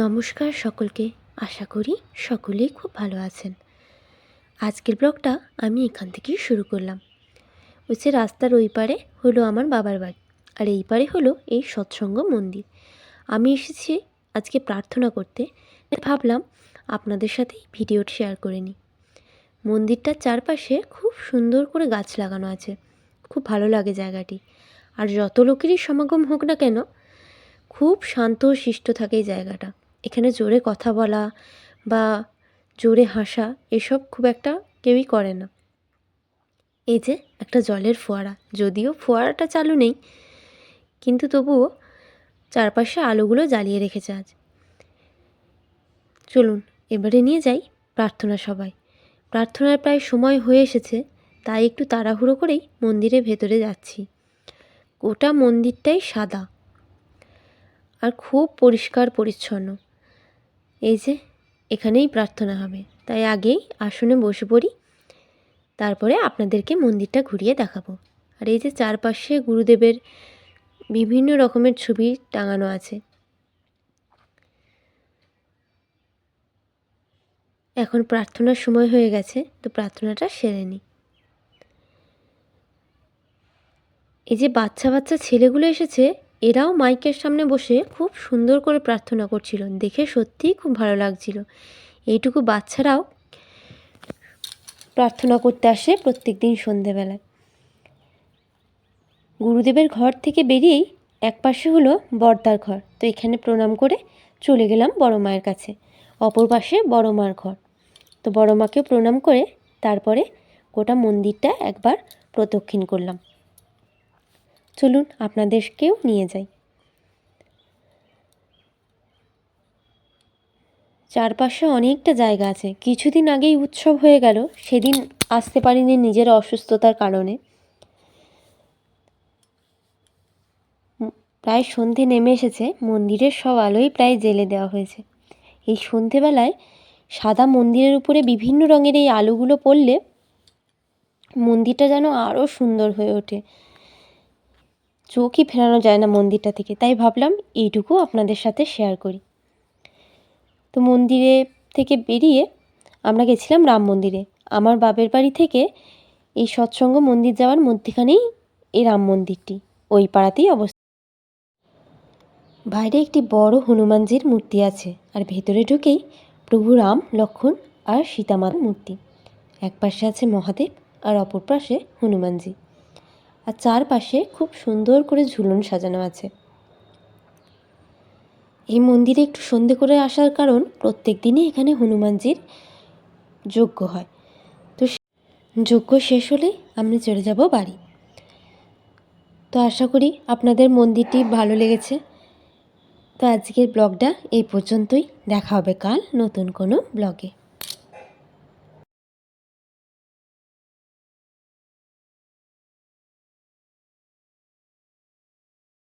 নমস্কার সকলকে। আশা করি সকলেই খুব ভালো আছেন। আজকের ব্লগটা আমি এখান থেকেই শুরু করলাম। ওই যে রাস্তার ওই পারে হলো আমার বাবার বাড়ি, আর এই পারে হলো এই সৎসঙ্গ মন্দির। আমি এসেছি আজকে প্রার্থনা করতে, ভাবলাম আপনাদের সাথে ভিডিওটি শেয়ার করে নিই। মন্দিরটার চারপাশে খুব সুন্দর করে গাছ লাগানো আছে, খুব ভালো লাগে জায়গাটি। আর যত লোকেরই সমাগম হোক না কেন, খুব শান্ত শিষ্ট থাকে এই জায়গাটা। এখানে জোরে কথা বলা বা জোরে হাসা এসব খুব একটা কেউই করে না। এই যে একটা জলের ফোয়ারা, যদিও ফোয়ারাটা চালু নেই, কিন্তু তবুও চারপাশে আলোগুলো জ্বালিয়ে রেখেছে আজ। চলুন এবারে নিয়ে যাই প্রার্থনা সবাই। প্রার্থনার প্রায় সময় হয়ে এসেছে, তাই একটু তাড়াহুড়ো করেই মন্দিরের ভেতরে যাচ্ছি। গোটা মন্দিরটাই সাদা আর খুব পরিষ্কার পরিচ্ছন্ন। এই যে এখানেই প্রার্থনা হবে, তাই আগেই আসনে বসে পড়ি, তারপরে আপনাদেরকে মন্দিরটা ঘুরিয়ে দেখাবো। আর এই যে চারপাশে গুরুদেবের বিভিন্ন রকমের ছবি টাঙানো আছে। এখন প্রার্থনার সময় হয়ে গেছে, তো প্রার্থনাটা সেরে নিই। এই যে বাচ্চা বাচ্চা ছেলেগুলো এসেছে, এরাও মাইকের সামনে বসে খুব সুন্দর করে প্রার্থনা করছিল, দেখে সত্যিই খুব ভালো লাগছিল। এইটুকু বাচ্চারাও প্রার্থনা করতে আসে প্রত্যেক দিন সন্ধেবেলায়। গুরুদেবের ঘর থেকে বেরিয়েই একপাশে হলো বড়দার ঘর, তো এখানে প্রণাম করে চলে গেলাম বড় মায়ের কাছে। অপর পাশে বড় মার ঘর, তো বড় মাকে প্রণাম করে তারপরে গোটা মন্দিরটা একবার প্রদক্ষিণ করলাম। চলুন আপনাদেরকেও নিয়ে যাই। চারপাশে অনেকটা জায়গা আছে। কিছুদিন আগেই উৎসব হয়ে গেল, সেদিন আসতে পারিনি নিজের অসুস্থতার কারণে। প্রায় সন্ধে নেমে এসেছে, মন্দিরের সব আলোই প্রায় জ্বেলে দেওয়া হয়েছে। এই সন্ধেবেলায় সাদা মন্দিরের উপরে বিভিন্ন রঙের এই আলোগুলো পড়লে মন্দিরটা যেন আরও সুন্দর হয়ে ওঠে। চোখই ফেরানো যায় না মন্দিরটা থেকে, তাই ভাবলাম এইটুকু আপনাদের সাথে শেয়ার করি। তো মন্দিরে থেকে বেরিয়ে আমরা গেছিলাম রাম মন্দিরে। আমার বাপের বাড়ি থেকে এই সৎসঙ্গ মন্দির যাওয়ার মধ্যখানেই এই রাম মন্দিরটি, ওই পাড়াতেই অবস্থিত। বাইরে একটি বড় হনুমানজির মূর্তি আছে, আর ভেতরে ঢুকেই প্রভু রাম, লক্ষ্মণ আর সীতামাতার মূর্তি। এক পাশে আছে মহাদেব আর অপর পাশে হনুমানজি, আর চারপাশে খুব সুন্দর করে ঝুলন সাজানো আছে। এই মন্দিরে একটু সন্ধে করে আসার কারণ, প্রত্যেক দিনই এখানে হনুমানজির যজ্ঞ হয়। তো যজ্ঞ শেষ হলেই আমরা চলে যাব বাড়ি। তো আশা করি আপনাদের মন্দিরটি ভালো লেগেছে। তো আজকের ব্লগটা এই পর্যন্তই। দেখা হবে কাল নতুন কোনো ব্লগে।